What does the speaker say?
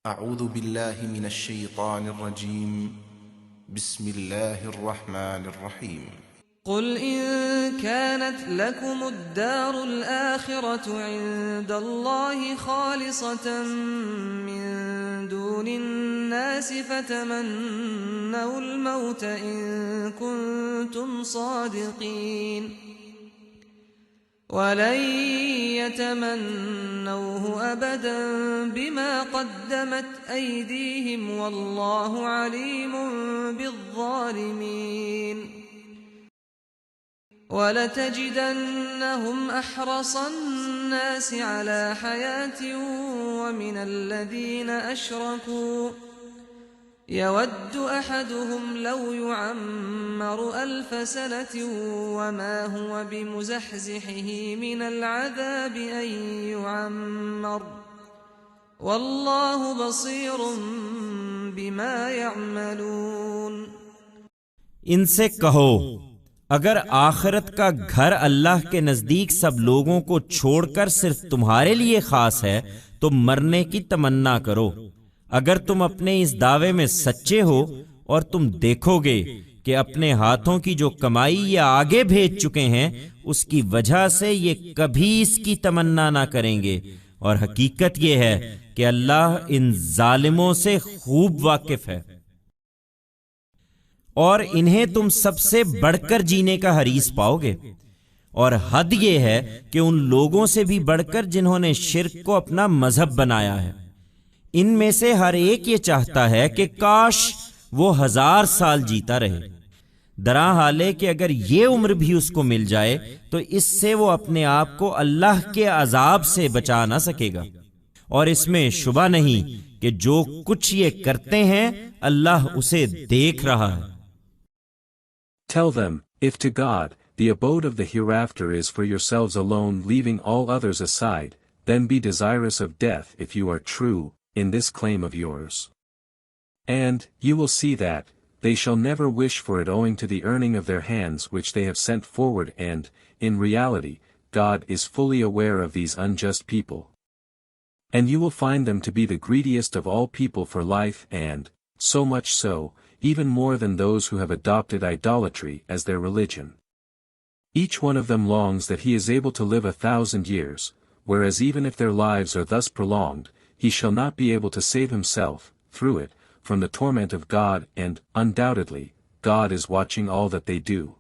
أعوذ بالله من الشيطان الرجيم. بسم الله الرحمن الرحيم. قل إن كانت لكم الدار الآخرة عند الله خالصة من دون الناس فتمنوا الموت إن كنتم صادقين ولن يتمنوه أبدا بما قدمت أيديهم والله عليم بالظالمين ولتجدنهم أحرص الناس على حياة ومن الذين أشركوا يود أحدهم لو يعمر 1000 سنة وما هو بمزحزحه من العذاب أن يعمر والله بصير بما يعملون. ان سے کہو اگر آخرت کا گھر اللہ کے نزدیک سب لوگوں کو چھوڑ کر صرف تمہارے لیے خاص ہے تو مرنے کی تمنا کرو. اگر تم اپنے اس دعوے میں سچے ہو اور تم دیکھو گے کہ اپنے ہاتھوں کی جو کمائی یہ آگے بھیج چکے ہیں اس کی وجہ سے یہ کبھی اس کی تمنا نہ کریں گے، اور حقیقت یہ ہے کہ اللہ ان ظالموں سے خوب واقف ہے. اور انہیں تم سب سے بڑھ کر جینے کا حریص پاؤ گے، اور حد یہ ہے کہ ان لوگوں سے بھی بڑھ کر جنہوں نے شرک کو اپنا مذہب بنایا ہے. ان میں سے ہر ایک یہ چاہتا ہے کہ کاش وہ 1000 سال جیتا رہے، درا حالے کہ اگر یہ عمر بھی اس کو مل جائے تو اس سے وہ اپنے آپ کو اللہ کے عذاب سے بچا نہ سکے گا. اور اس میں شبہ نہیں کہ جو کچھ یہ کرتے ہیں اللہ اسے دیکھ رہا ہے. Tell them, if to God, the abode of the hereafter is for yourselves alone leaving all others aside, then be desirous of death if you are true in this claim of yours. And, you will see that, they shall never wish for it owing to the earning of their hands which they have sent forward and, in reality, God is fully aware of these unjust people. And you will find them to be the greediest of all people for life and, so much so, even more than those who have adopted idolatry as their religion. Each one of them longs that he is able to live 1000 years, whereas even if their lives are thus prolonged, he shall not be able to save himself, through it, from the torment of God and, undoubtedly, God is watching all that they do.